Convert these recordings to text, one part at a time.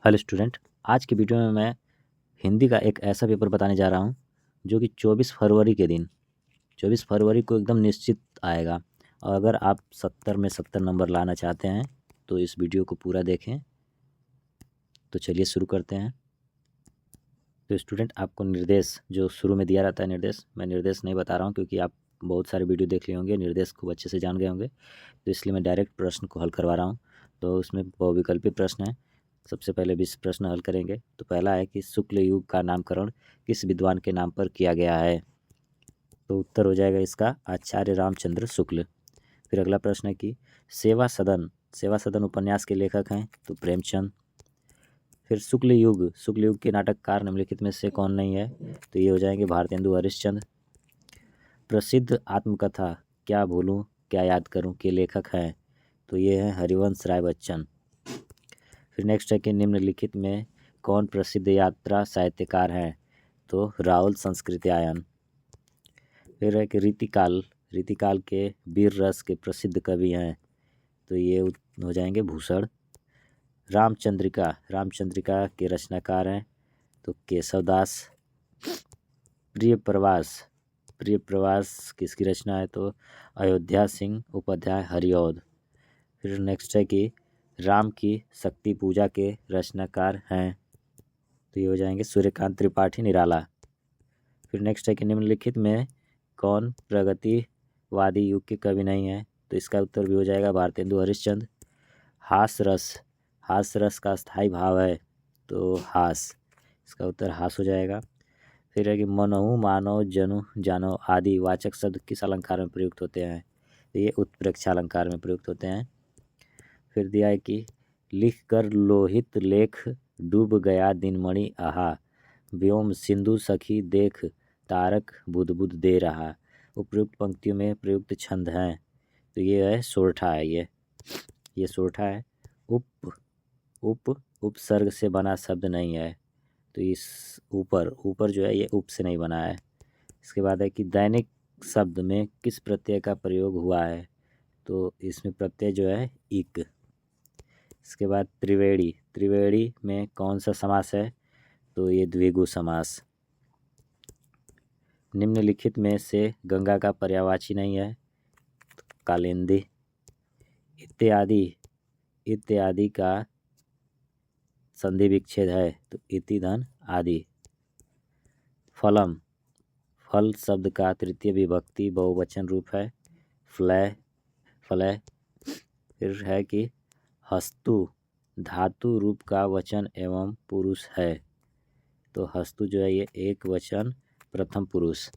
Hello student. आज की video में मैं हिंदी का एक ऐसा पेपर बताने जा रहा हूँ जो कि 24 फरवरी के दिन 24 फरवरी को एकदम निश्चित आएगा। और अगर आप 70 में 70 नंबर लाना चाहते हैं तो इस वीडियो को पूरा देखें। तो चलिए शुरू करते हैं। तो स्टूडेंट, आपको निर्देश जो शुरू में दिया रहता है, निर्देश मैं निर्देश नहीं बता रहा हूँ क्योंकि आप बहुत सारे वीडियो देख लिए होंगे, निर्देश खूब अच्छे से जान गए होंगे, तो इसलिए मैं डायरेक्ट प्रश्न को हल करवा रहा हूँ। तो उसमें बहुविकल्पी प्रश्न है। सबसे पहले 20 प्रश्न हल करेंगे। तो पहला है कि शुक्ल युग का नामकरण किस विद्वान के नाम पर किया गया है? तो उत्तर हो जाएगा इसका आचार्य रामचंद्र शुक्ल। फिर अगला प्रश्न है कि सेवा सदन उपन्यास के लेखक हैं? तो प्रेमचंद। फिर शुक्ल युग के नाटककार निम्नलिखित में से कौन नहीं है? तो ये हो जाएंगे भारतेंदु हरिश्चंद्र। प्रसिद्ध आत्मकथा क्या भूलूं क्या याद करूं के लेखक हैं? तो ये हैं हरिवंश राय बच्चन। फिर नेक्स्ट है कि निम्नलिखित में कौन प्रसिद्ध यात्रा साहित्यकार हैं? तो राहुल संस्कृत्यायन। फिर है कि रीतिकाल के वीर रस के प्रसिद्ध कवि हैं? तो ये हो जाएंगे भूषण। रामचंद्रिका के रचनाकार हैं? तो केशवदास। प्रिय प्रवास किसकी रचना है? तो अयोध्या सिंह उपाध्याय हरिऔध। फिर नेक्स्ट है कि राम की शक्ति पूजा के रचनाकार हैं? तो ये हो जाएंगे सूर्यकांत त्रिपाठी निराला। फिर नेक्स्ट है कि निम्नलिखित में कौन प्रगतिवादी युग के कवि नहीं है? तो इसका उत्तर भी हो जाएगा भारतेंदु हरिश्चंद्र। हास रस का स्थायी भाव है? तो हास। इसका उत्तर हास हो जाएगा। फिर है कि मनहु मानव जनु जानो आदि वाचक शब्द किस अलंकार में प्रयुक्त होते हैं? तो ये उत्प्रेक्षा अलंकार में प्रयुक्त होते हैं। फिर दिया है कि लिख कर लोहित लेख डूब गया दिनमणि आहा व्योम सिंधु सखी देख तारक बुध बुध दे रहा। उपयुक्त पंक्तियों में प्रयुक्त छंद हैं? तो ये है सोरठा है। ये सोरठा है। उप उप उपसर्ग से बना शब्द नहीं है। तो इस ऊपर जो है ये उप से नहीं बना है। इसके बाद है कि दैनिक शब्द में किस प्रत्यय का प्रयोग हुआ है? तो इसमें प्रत्यय जो है इक। इसके बाद त्रिवेणी में कौन सा समास है? तो ये द्विगु समास। निम्नलिखित में से गंगा का पर्यायवाची नहीं है? तो कालिंदी। इत्यादि का संधि विच्छेद है? तो इति धन आदि। फल शब्द का तृतीय विभक्ति बहुवचन रूप है? फलय। फिर है कि हस्तु धातु रूप का वचन एवं पुरुष है? तो हस्तु जो है ये एक वचन प्रथम पुरुष।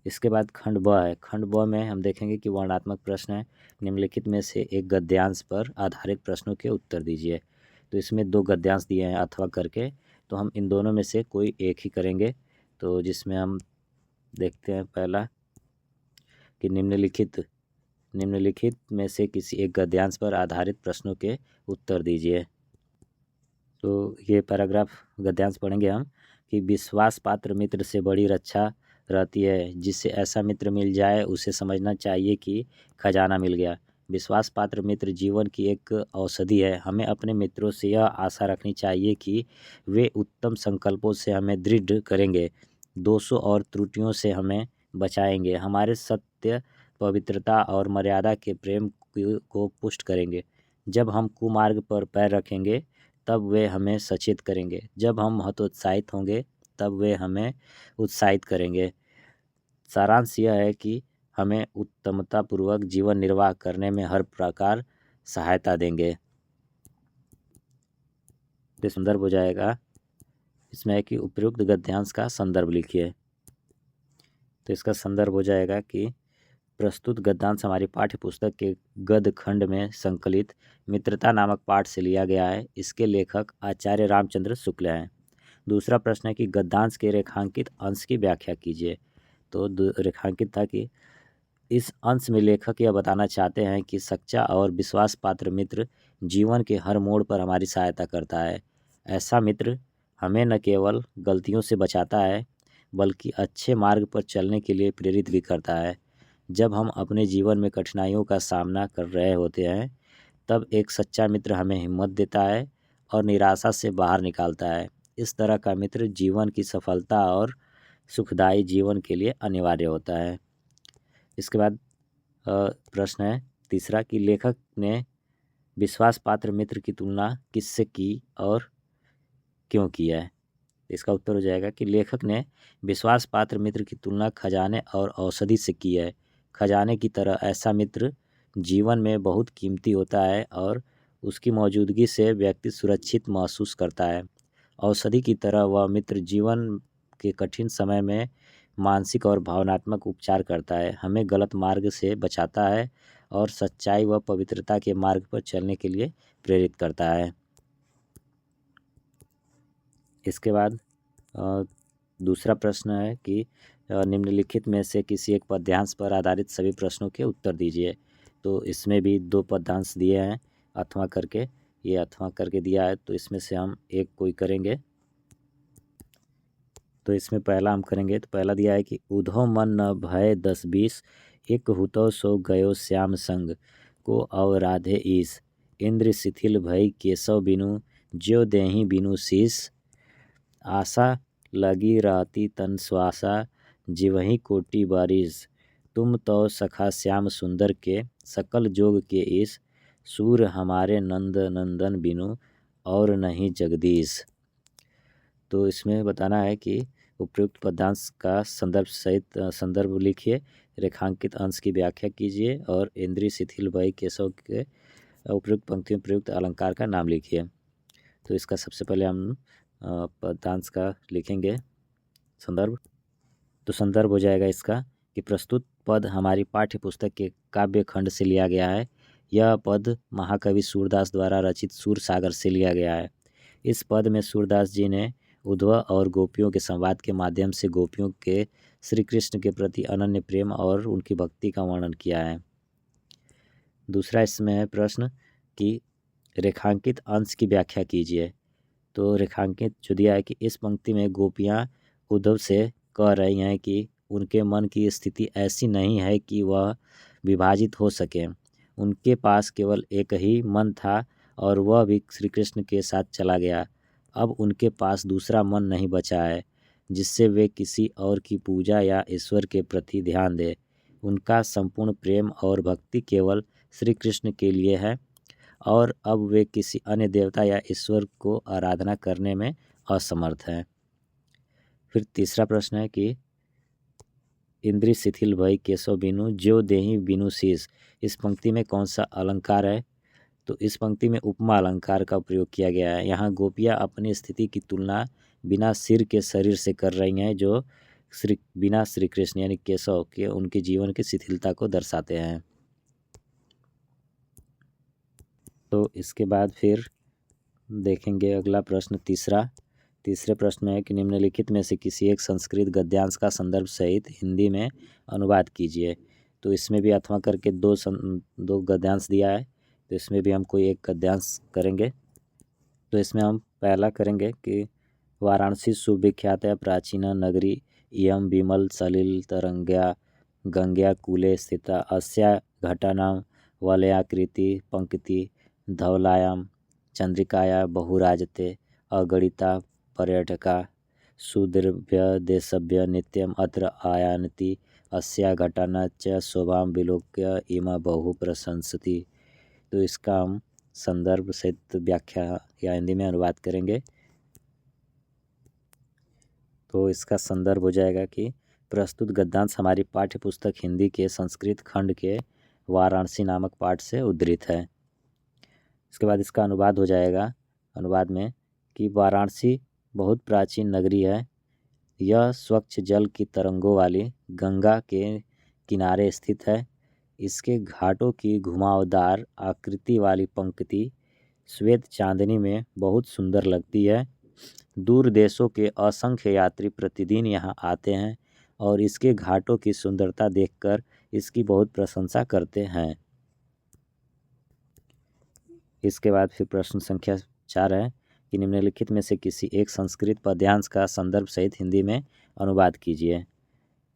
इसके बाद खंड ब है। खंड ब में हम देखेंगे कि वर्णात्मक प्रश्न है। निम्नलिखित में से एक गद्यांश पर आधारित प्रश्नों के उत्तर दीजिए। तो इसमें दो गद्यांश दिए हैं अथवा करके, तो हम इन दोनों में से कोई एक ही करेंगे। तो जिसमें हम देखते हैं पहला कि निम्नलिखित में से किसी एक गद्यांश पर आधारित प्रश्नों के उत्तर दीजिए। तो ये पैराग्राफ गद्यांश पढ़ेंगे हम कि विश्वास पात्र मित्र से बड़ी रक्षा रहती है। जिससे ऐसा मित्र मिल जाए उसे समझना चाहिए कि खजाना मिल गया। विश्वास पात्र मित्र जीवन की एक औषधि है। हमें अपने मित्रों से यह आशा रखनी चाहिए कि वे उत्तम संकल्पों से हमें दृढ़ करेंगे, दोषों और त्रुटियों से हमें बचाएंगे, हमारे सत्य पवित्रता और मर्यादा के प्रेम को पुष्ट करेंगे। जब हम कुमार्ग पर पैर रखेंगे तब वे हमें सचेत करेंगे। जब हम हतोत्साहित होंगे तब वे हमें उत्साहित करेंगे। सारांश यह है कि हमें उत्तमतापूर्वक जीवन निर्वाह करने में हर प्रकार सहायता देंगे। तो संदर्भ हो जाएगा इसमें है कि उपयुक्त गद्यांश का संदर्भ लिखिए। तो इसका संदर्भ हो जाएगा कि प्रस्तुत गद्यांश हमारी पाठ्य पुस्तक के गद्य खंड में संकलित मित्रता नामक पाठ से लिया गया है। इसके लेखक आचार्य रामचंद्र शुक्ल हैं। दूसरा प्रश्न है कि गद्यांश के रेखांकित अंश की व्याख्या कीजिए। तो रेखांकित था कि इस अंश में लेखक यह बताना चाहते हैं कि सच्चा और विश्वास पात्र मित्र जीवन के हर मोड़ पर हमारी सहायता करता है। ऐसा मित्र हमें न केवल गलतियों से बचाता है बल्कि अच्छे मार्ग पर चलने के लिए प्रेरित भी करता है। जब हम अपने जीवन में कठिनाइयों का सामना कर रहे होते हैं तब एक सच्चा मित्र हमें हिम्मत देता है और निराशा से बाहर निकालता है। इस तरह का मित्र जीवन की सफलता और सुखदायी जीवन के लिए अनिवार्य होता है। इसके बाद प्रश्न है तीसरा कि लेखक ने विश्वास पात्र मित्र की तुलना किससे की और क्यों किया है। इसका उत्तर हो जाएगा कि लेखक ने विश्वास पात्र मित्र की तुलना खजाने और औषधि से की है। खजाने की तरह ऐसा मित्र जीवन में बहुत कीमती होता है और उसकी मौजूदगी से व्यक्ति सुरक्षित महसूस करता है। औषधि की तरह वह मित्र जीवन के कठिन समय में मानसिक और भावनात्मक उपचार करता है, हमें गलत मार्ग से बचाता है और सच्चाई व पवित्रता के मार्ग पर चलने के लिए प्रेरित करता है। इसके बाद दूसरा प्रश्न है कि निम्नलिखित में से किसी एक पद्यांश पर आधारित सभी प्रश्नों के उत्तर दीजिए। तो इसमें भी दो पद्यांश दिए हैं अथवा करके, ये अथवा करके दिया है, तो इसमें से हम एक कोई करेंगे। तो इसमें पहला हम करेंगे, तो पहला दिया है कि उधो मन न भय 10-20 एक हुतो सो गयो श्याम संग को अवराधे ईस इंद्र शिथिल भई केशव बिनु ज्यो देहि बिनु शीस आशा लगी रहती तन श्वासा जिवहि कोटि बारिश तुम तो सखा श्याम सुंदर के सकल जोग के ईश सूर हमारे नंद नंदन बिनु और नहीं जगदीश। तो इसमें बताना है कि उपयुक्त पद्यांश का संदर्भ सहित संदर्भ लिखिए, रेखांकित अंश की व्याख्या कीजिए और इंद्रिय शिथिल भय केशव के उपयुक्त पंक्ति में प्रयुक्त अलंकार का नाम लिखिए। तो इसका सबसे पहले हम पद्यांश का लिखेंगे संदर्भ। तो संदर्भ हो जाएगा इसका कि प्रस्तुत पद हमारी पाठ्य पुस्तक के काव्य खंड से लिया गया है। यह पद महाकवि सूरदास द्वारा रचित सूर सागर से लिया गया है। इस पद में सूरदास जी ने उद्धव और गोपियों के संवाद के माध्यम से गोपियों के श्री कृष्ण के प्रति अनन्य प्रेम और उनकी भक्ति का वर्णन किया है। दूसरा इसमें है प्रश्न कि रेखांकित अंश की व्याख्या कीजिए। तो रेखांकित जो दिया है कि इस पंक्ति में गोपियाँ उद्धव से कह रही हैं कि उनके मन की स्थिति ऐसी नहीं है कि वह विभाजित हो सके। उनके पास केवल एक ही मन था और वह भी श्री कृष्ण के साथ चला गया। अब उनके पास दूसरा मन नहीं बचा है जिससे वे किसी और की पूजा या ईश्वर के प्रति ध्यान दें। उनका संपूर्ण प्रेम और भक्ति केवल श्री कृष्ण के लिए है और अब वे किसी अन्य देवता या ईश्वर को आराधना करने में असमर्थ हैं। फिर तीसरा प्रश्न है कि इंद्रिय शिथिल भई केशव बिनु ज्यो देहि बिनु शीस, इस पंक्ति में कौन सा अलंकार है। तो इस पंक्ति में उपमा अलंकार का प्रयोग किया गया है। यहाँ गोपियाँ अपनी स्थिति की तुलना बिना सिर के शरीर से कर रही हैं जो बिना श्री कृष्ण यानी केशव के उनके जीवन की शिथिलता को दर्शाते हैं। तो इसके बाद फिर देखेंगे अगला प्रश्न तीसरे प्रश्न में है कि निम्नलिखित में से किसी एक संस्कृत गद्यांश का संदर्भ सहित हिंदी में अनुवाद कीजिए। तो इसमें भी अथवा करके दो गद्यांश दिया है, तो इसमें भी हम कोई एक गद्यांश करेंगे। तो इसमें हम पहला करेंगे कि वाराणसी सुविख्यात प्राचीन नगरी इयं विमल सलिल तरंग्या गंग्या कूले स्थिता अस्या घटानां वलयाकृति पंक्ति धवलायां चंद्रिकाया बहुराजते अगणिता पर्यटका सुदीर्घ देशभ्य नित्यम अत्र आयान्ति अस्या घटना च शोभां विलोक्य इमा बहु प्रशंसति। तो इसका हम संदर्भ सहित व्याख्या या हिंदी में अनुवाद करेंगे। तो इसका संदर्भ हो जाएगा कि प्रस्तुत गद्यांश हमारी पाठ्य पुस्तक हिंदी के संस्कृत खंड के वाराणसी नामक पाठ से उद्धृत है। इसके बाद इसका अनुवाद हो जाएगा अनुवाद में कि वाराणसी बहुत प्राचीन नगरी है। यह स्वच्छ जल की तरंगों वाली गंगा के किनारे स्थित है। इसके घाटों की घुमावदार आकृति वाली पंक्ति श्वेत चांदनी में बहुत सुंदर लगती है। दूर देशों के असंख्य यात्री प्रतिदिन यहाँ आते हैं और इसके घाटों की सुंदरता देखकर इसकी बहुत प्रशंसा करते हैं। इसके बाद फिर प्रश्न संख्या 4 है कि निम्नलिखित में से किसी एक संस्कृत पद्यांश का संदर्भ सहित हिंदी में अनुवाद कीजिए।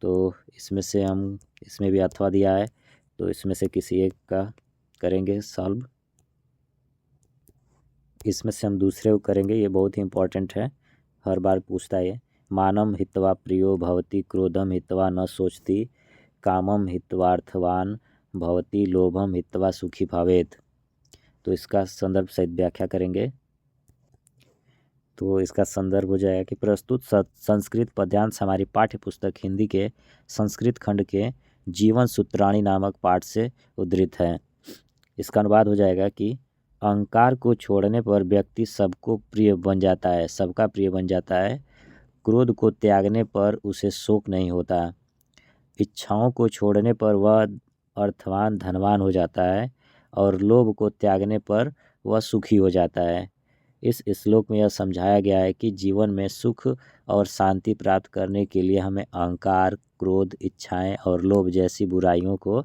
तो इसमें भी अथवा दिया है, तो इसमें से किसी एक का करेंगे सॉल्व। इसमें से हम दूसरे को करेंगे, ये बहुत ही इम्पोर्टेंट है, हर बार पूछता है ये। मानम हित्वा प्रियो भवति, क्रोधम हित्वा न सोचती, कामम हित्वार्थवान भवति, लोभम हित्वा सुखी भवेत। तो इसका संदर्भ सहित व्याख्या करेंगे। तो इसका संदर्भ हो जाएगा कि प्रस्तुत संस्कृत पद्यांश हमारी पाठ्य पुस्तक हिंदी के संस्कृत खंड के जीवन सूत्राणी नामक पाठ से उद्धृत है। इसका अनुवाद हो जाएगा कि अहंकार को छोड़ने पर व्यक्ति सबको प्रिय बन जाता है, सबका प्रिय बन जाता है। क्रोध को त्यागने पर उसे शोक नहीं होता। इच्छाओं को छोड़ने पर वह अर्थवान धनवान हो जाता है और लोभ को त्यागने पर वह सुखी हो जाता है। इस श्लोक में यह समझाया गया है कि जीवन में सुख और शांति प्राप्त करने के लिए हमें अहंकार, क्रोध, इच्छाएं और लोभ जैसी बुराइयों को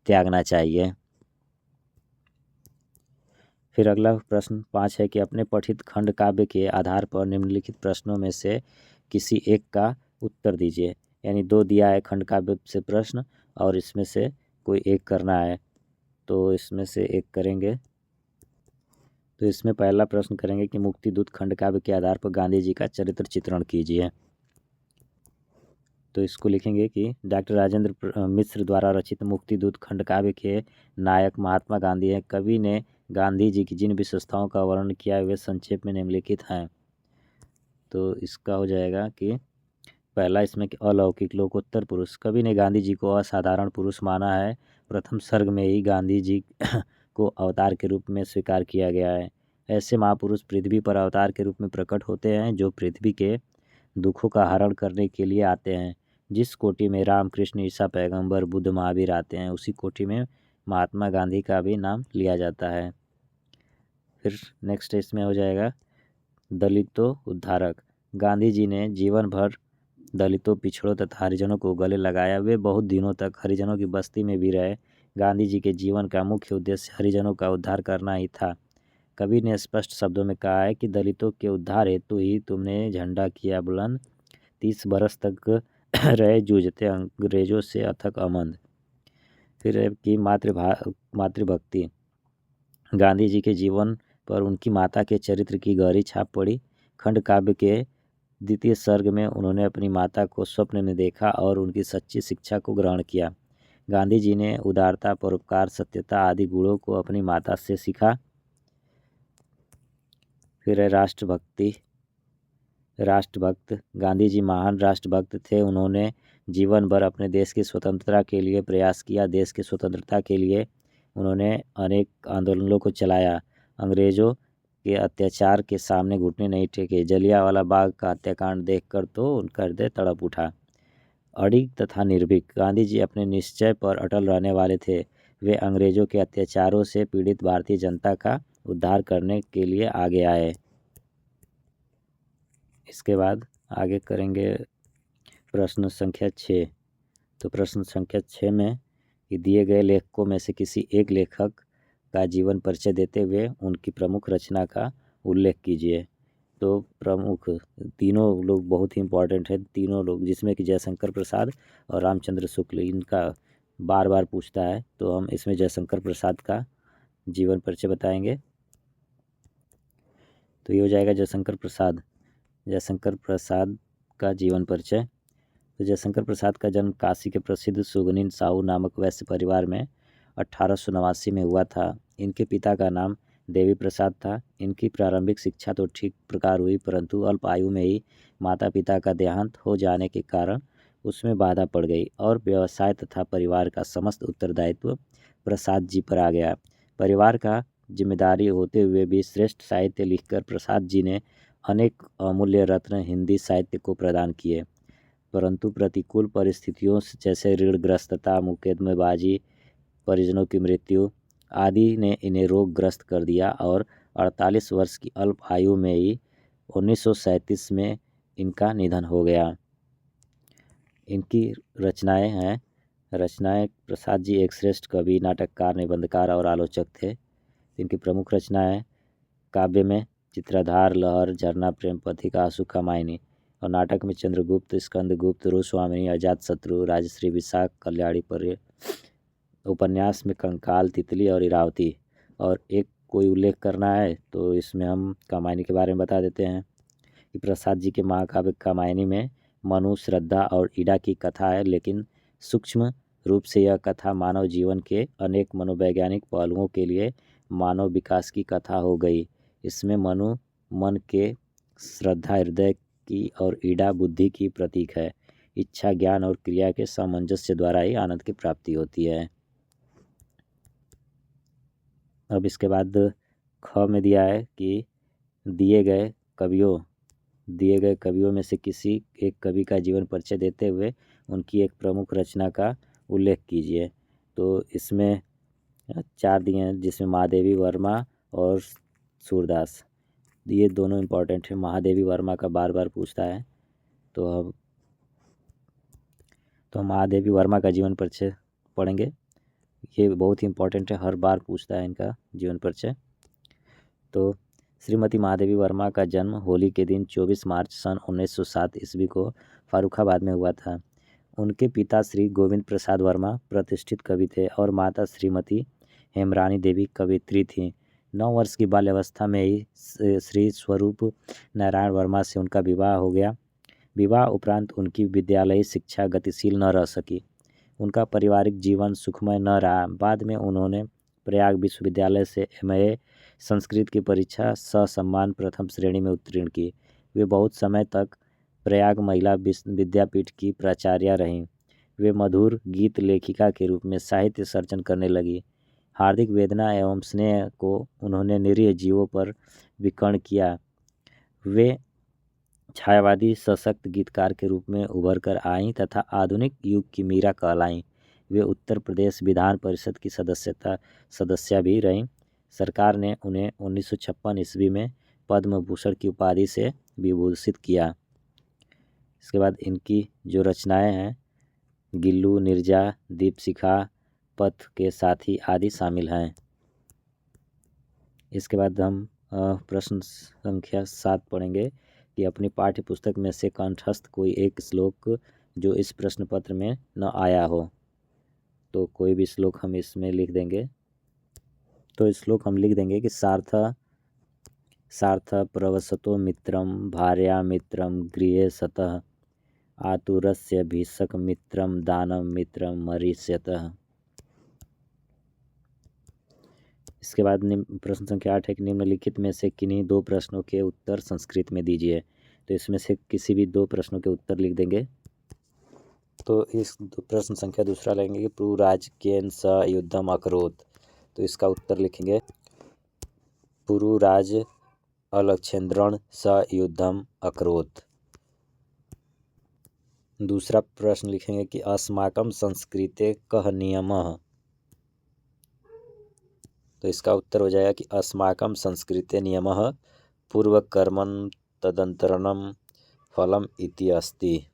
त्यागना चाहिए। फिर अगला प्रश्न 5 है कि अपने पठित खंड काव्य के आधार पर निम्नलिखित प्रश्नों में से किसी एक का उत्तर दीजिए। यानी 2 दिया है खंड काव्य से प्रश्न और इसमें से कोई एक करना है, तो इसमें से एक करेंगे। तो इसमें पहला प्रश्न करेंगे कि मुक्तिदूत खंड काव्य के आधार पर गांधी जी का चरित्र चित्रण कीजिए। तो इसको लिखेंगे कि डॉक्टर राजेंद्र मिश्र द्वारा रचित मुक्तिदूत खंड काव्य के नायक महात्मा गांधी हैं। कवि ने गांधी जी की जिन विशेषताओं का वर्णन किया है वे संक्षेप में निम्नलिखित हैं। तो इसका हो जाएगा कि पहला इसमें कि अलौकिक लोकोत्तर पुरुष। कवि ने गांधी जी को असाधारण पुरुष माना है। प्रथम सर्ग में ही गांधी जी को अवतार के रूप में स्वीकार किया गया है। ऐसे महापुरुष पृथ्वी पर अवतार के रूप में प्रकट होते हैं जो पृथ्वी के दुखों का हरण करने के लिए आते हैं। जिस कोटि में राम, कृष्ण, ईसा पैगंबर, बुद्ध, महावीर आते हैं उसी कोटि में महात्मा गांधी का भी नाम लिया जाता है। फिर नेक्स्ट इसमें हो जाएगा दलितों उद्धारक। गांधी जी ने जीवन भर दलितों, पिछड़ों तथा हरिजनों को गले लगाया। वे बहुत दिनों तक हरिजनों की बस्ती में भी रहे। गांधी जी के जीवन का मुख्य उद्देश्य हरिजनों का उद्धार करना ही था। कवि ने स्पष्ट शब्दों में कहा है कि दलितों के उद्धार हेतु ही तुमने झंडा किया बुलंद, 30 बरस तक रहे जूझते अंग्रेजों से अथक अमंद। फिर है कि मातृभक्ति। गांधी जी के जीवन पर उनकी माता के चरित्र की गहरी छाप पड़ी। खंड काव्य के द्वितीय सर्ग में उन्होंने अपनी माता को स्वप्न में देखा और उनकी सच्ची शिक्षा को ग्रहण किया। गांधी जी ने उदारता, परोपकार, सत्यता आदि गुणों को अपनी माता से सीखा। फिर है राष्ट्रभक्ति। राष्ट्रभक्त। गांधी जी महान राष्ट्रभक्त थे। उन्होंने जीवन भर अपने देश की स्वतंत्रता के लिए प्रयास किया। देश की स्वतंत्रता के लिए उन्होंने अनेक आंदोलनों को चलाया। अंग्रेजों के अत्याचार के सामने घुटने नहीं टेके। जलियांवाला बाग का हत्याकांड देखकर तो उनका हृदय तड़प उठा। अडिग तथा निर्भीक। गांधी जी अपने निश्चय पर अटल रहने वाले थे। वे अंग्रेजों के अत्याचारों से पीड़ित भारतीय जनता का उद्धार करने के लिए आगे आए। इसके बाद आगे करेंगे प्रश्न संख्या 6। तो प्रश्न संख्या 6 में कि दिए गए लेखकों में से किसी एक लेखक का जीवन परिचय देते हुए उनकी प्रमुख रचना का उल्लेख कीजिए। तो प्रमुख तीनों लोग बहुत ही इम्पोर्टेंट है, तीनों लोग, जिसमें कि जयशंकर प्रसाद और रामचंद्र शुक्ल, इनका बार बार पूछता है। तो हम इसमें जयशंकर प्रसाद का जीवन परिचय बताएंगे। तो ये हो जाएगा जयशंकर प्रसाद। जयशंकर प्रसाद का जीवन परिचय। तो जयशंकर प्रसाद का जन्म काशी के प्रसिद्ध सुगनीन साहू नामक वैश्य परिवार में 1889 में हुआ था। इनके पिता का नाम देवी प्रसाद था। इनकी प्रारंभिक शिक्षा तो ठीक प्रकार हुई, परंतु अल्प आयु में ही माता पिता का देहांत हो जाने के कारण उसमें बाधा पड़ गई और व्यवसाय तथा परिवार का समस्त उत्तरदायित्व प्रसाद जी पर आ गया। परिवार का जिम्मेदारी होते हुए भी श्रेष्ठ साहित्य लिखकर प्रसाद जी ने अनेक अमूल्य रत्न हिंदी साहित्य को प्रदान किए, परंतु प्रतिकूल परिस्थितियों जैसे ऋणग्रस्तता, मुकदमेबाजी, परिजनों की मृत्यु आदि ने इन्हें रोगग्रस्त कर दिया और 48 वर्ष की अल्प आयु में ही 1937 में इनका निधन हो गया। इनकी रचनाएं प्रसाद जी एक श्रेष्ठ कवि, नाटककार, निबंधकार और आलोचक थे। इनकी प्रमुख रचनाएं काव्य में चित्राधार, लहर, झरना, प्रेम पथिका, आंसू का मायनी, और नाटक में चंद्रगुप्त, स्कंदगुप्त, रुस्वामिनी, अजातशत्रु, राजश्री, विशाख, कल्याणी पर्य, उपन्यास में कंकाल, तितली और इरावती, और एक कोई उल्लेख करना है तो इसमें हम कामायनी के बारे में बता देते हैं कि प्रसाद जी के महाकाव्य कामायनी में मनु, श्रद्धा और इड़ा की कथा है, लेकिन सूक्ष्म रूप से यह कथा मानव जीवन के अनेक मनोवैज्ञानिक पहलुओं के लिए मानव विकास की कथा हो गई। इसमें मनु मन के, श्रद्धा हृदय की और इड़ा बुद्धि की प्रतीक है। इच्छा, ज्ञान और क्रिया के सामंजस्य द्वारा ही आनंद की प्राप्ति होती है। अब इसके बाद ख में दिया है कि दिए गए कवियों में से किसी एक कवि का जीवन परिचय देते हुए उनकी एक प्रमुख रचना का उल्लेख कीजिए। तो इसमें 4 दिए हैं, जिसमें महादेवी वर्मा और सूरदास, ये दोनों इम्पोर्टेंट है। महादेवी वर्मा का बार बार पूछता है, तो महादेवी वर्मा का जीवन परिचय पढ़ेंगे। ये बहुत ही इम्पोर्टेंट है, हर बार पूछता है इनका जीवन परिचय। तो श्रीमती महादेवी वर्मा का जन्म होली के दिन 24 मार्च सन 1907 ईस्वी को फारुखाबाद में हुआ था। उनके पिता श्री गोविंद प्रसाद वर्मा प्रतिष्ठित कवि थे और माता श्रीमती हेमरानी देवी कवित्री थीं। 9 वर्ष की बाल्यावस्था में ही श्री स्वरूप नारायण वर्मा से उनका विवाह हो गया। विवाह उपरांत उनकी विद्यालयी शिक्षा गतिशील न रह सकी। उनका पारिवारिक जीवन सुखमय न रहा। बाद में उन्होंने प्रयाग विश्वविद्यालय से MA संस्कृत की परीक्षा ससम्मान प्रथम श्रेणी में उत्तीर्ण की। वे बहुत समय तक प्रयाग महिला विद्यापीठ की प्राचार्या रहीं। वे मधुर गीत लेखिका के रूप में साहित्य सर्जन करने लगी। हार्दिक वेदना एवं स्नेह को उन्होंने निरीह जीवों पर विकर्ण किया। वे छायावादी सशक्त गीतकार के रूप में उभर कर आईं तथा आधुनिक युग की मीरा कहलाईं। वे उत्तर प्रदेश विधान परिषद की सदस्या भी रहीं। सरकार ने उन्हें 1956 ईस्वी में पद्म भूषण की उपाधि से विभूषित किया। इसके बाद इनकी जो रचनाएं हैं, गिल्लू, निर्जा, दीपशिखा, पथ के साथी आदि शामिल हैं। इसके बाद हम प्रश्न संख्या 7 पढ़ेंगे कि अपनी पाठ्य पुस्तक में से कंठस्थ कोई एक श्लोक जो इस प्रश्न पत्र में न आया हो। तो कोई भी श्लोक हम इसमें लिख देंगे। तो श्लोक हम लिख देंगे कि सार्थ प्रवसतो मित्रम भार्या मित्रम गृहे सतः आतुरस्य भीषक मित्रम दानम मित्रम मरीष्यतः। इसके बाद प्रश्न संख्या 8 है कि निम्नलिखित में से किन्हीं 2 प्रश्नों के उत्तर संस्कृत में दीजिए। तो इसमें से किसी भी 2 प्रश्नों के उत्तर लिख देंगे। तो इस प्रश्न संख्या दूसरा लेंगे कि पुरुराज केन स युद्धम अकरोत। तो इसका उत्तर लिखेंगे पुरुराज अलक्षेन्द्रण स युद्धम अकरोत। दूसरा प्रश्न लिखेंगे कि अस्माकं संस्कृते कः नियमः। तो इसका उत्तर हो जाएगा कि अस्माकं संस्कृते नियमः पूर्वकर्मं तदंतरणं फलम इति अस्ति।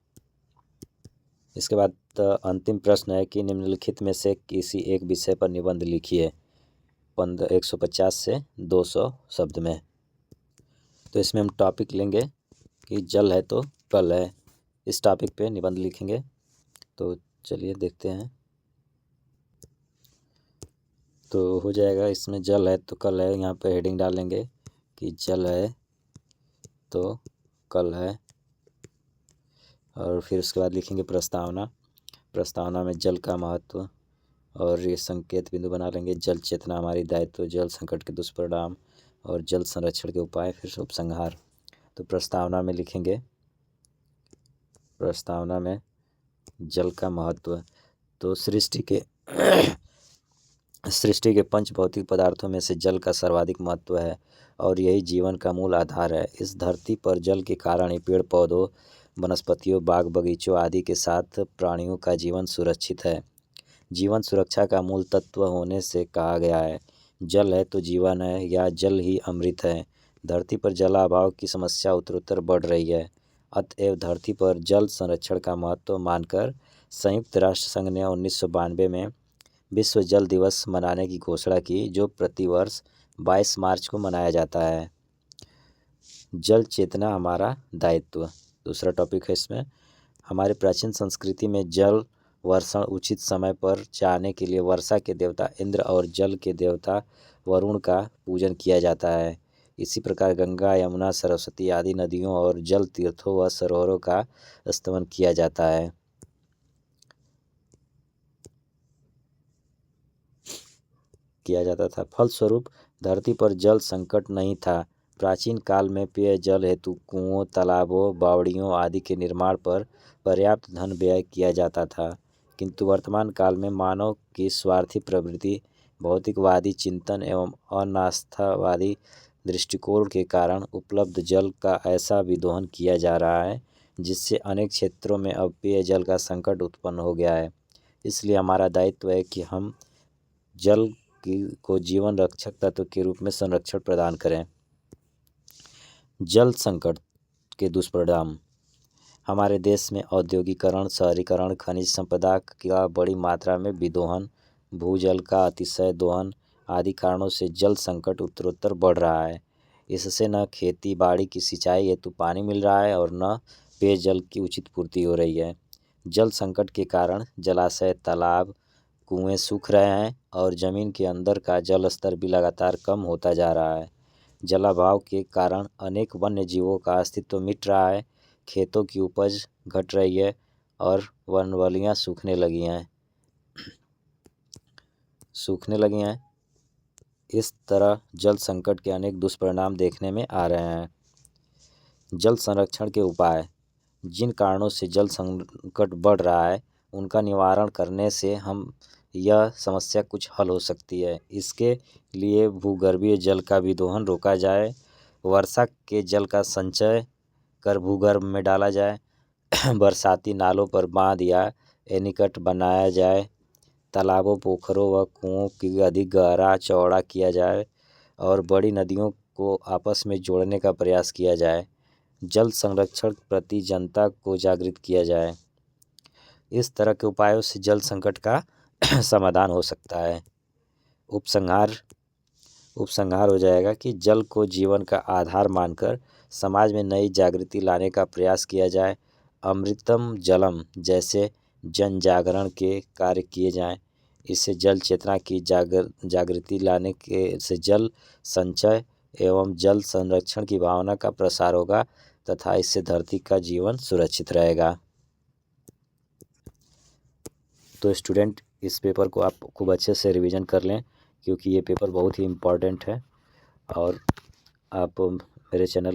इसके बाद अंतिम प्रश्न है कि निम्नलिखित में से किसी एक विषय पर निबंध लिखिए 150 से 200 शब्द में। तो इसमें हम टॉपिक लेंगे कि जल है तो कल है, इस टॉपिक पे निबंध लिखेंगे। तो चलिए देखते हैं। तो हो जाएगा, इसमें जल है तो कल है, यहाँ पे हेडिंग डालेंगे कि जल है तो कल है। और फिर उसके बाद लिखेंगे प्रस्तावना में जल का महत्व, और ये संकेत बिंदु बना लेंगे। जल चेतना हमारी दायित्व, जल संकट के दुष्परिणाम और जल संरक्षण के उपाय, फिर उपसंहार। तो प्रस्तावना में लिखेंगे, प्रस्तावना में जल का महत्व। तो सृष्टि के 5 भौतिक पदार्थों में से जल का सर्वाधिक महत्व है और यही जीवन का मूल आधार है। इस धरती पर जल के कारण ही पेड़ पौधों, वनस्पतियों, बाग बगीचों आदि के साथ प्राणियों का जीवन सुरक्षित है। जीवन सुरक्षा का मूल तत्व होने से कहा गया है, जल है तो जीवन है या जल ही अमृत है। धरती पर जलाभाव की समस्या उत्तरोत्तर बढ़ रही है। अतएव धरती पर जल संरक्षण का महत्व मानकर संयुक्त राष्ट्र संघ ने 1992 में विश्व जल दिवस मनाने की घोषणा की, जो प्रतिवर्ष 22 मार्च को मनाया जाता है। जल चेतना हमारा दायित्व दूसरा टॉपिक है। इसमें हमारे प्राचीन संस्कृति में जल वर्षण उचित समय पर चाहने के लिए वर्षा के देवता इंद्र और जल के देवता वरुण का पूजन किया जाता है। इसी प्रकार गंगा, यमुना, सरस्वती आदि नदियों और जल तीर्थों व सरोवरों का स्तमन किया जाता है। फलस्वरूप धरती पर जल संकट नहीं था। प्राचीन काल में पेयजल हेतु कुओं, तालाबों, बावड़ियों आदि के निर्माण पर पर्याप्त धन व्यय किया जाता था, किंतु वर्तमान काल में मानव की स्वार्थी प्रवृत्ति, भौतिकवादी चिंतन एवं अनास्थावादी दृष्टिकोण के कारण उपलब्ध जल का ऐसा विदोहन किया जा रहा है जिससे अनेक क्षेत्रों में अब पेयजल का संकट उत्पन्न हो गया है। इसलिए हमारा दायित्व है कि हम जल को जीवन रक्षक तत्व के रूप में संरक्षण प्रदान करें। जल संकट के दुष्परिणाम। हमारे देश में औद्योगिकरण, शहरीकरण, खनिज संपदा का बड़ी मात्रा में विदोहन, भूजल का अतिशय दोहन आदि कारणों से जल संकट उत्तरोत्तर बढ़ रहा है। इससे न खेती बाड़ी की सिंचाई हेतु पानी मिल रहा है और न पेयजल की उचित पूर्ति हो रही है। जल संकट के कारण जलाशय, तालाब, कुएं सूख रहे हैं और ज़मीन के अंदर का जल स्तर भी लगातार कम होता जा रहा है। जलाभाव के कारण अनेक वन्य जीवों का अस्तित्व मिट रहा है, खेतों की उपज घट रही है और वनबेलियाँ सूखने लगी हैं। इस तरह जल संकट के अनेक दुष्परिणाम देखने में आ रहे हैं। जल संरक्षण के उपाय। जिन कारणों से जल संकट बढ़ रहा है उनका निवारण करने से हम यह समस्या कुछ हल हो सकती है। इसके लिए भूगर्भीय जल का विदोहन रोका जाए, वर्षा के जल का संचय कर भूगर्भ में डाला जाए, बरसाती नालों पर बांध या एनीकट बनाया जाए, तालाबों, पोखरों व कुओं की अधिक गहरा चौड़ा किया जाए और बड़ी नदियों को आपस में जोड़ने का प्रयास किया जाए। जल संरक्षण प्रति जनता को जागृत किया जाए। इस तरह के उपायों से जल संकट का समाधान हो सकता है। उपसंहार हो जाएगा कि जल को जीवन का आधार मानकर समाज में नई जागृति लाने का प्रयास किया जाए। अमृतम जलम जैसे जन जागरण के कार्य किए जाएं। इससे जल चेतना की जागृति लाने के से जल संचय एवं जल संरक्षण की भावना का प्रसार होगा तथा इससे धरती का जीवन सुरक्षित रहेगा। तो स्टूडेंट, इस पेपर को आप खूब अच्छे से रिवीजन कर लें क्योंकि ये पेपर बहुत ही इम्पोर्टेंट है और आप मेरे चैनल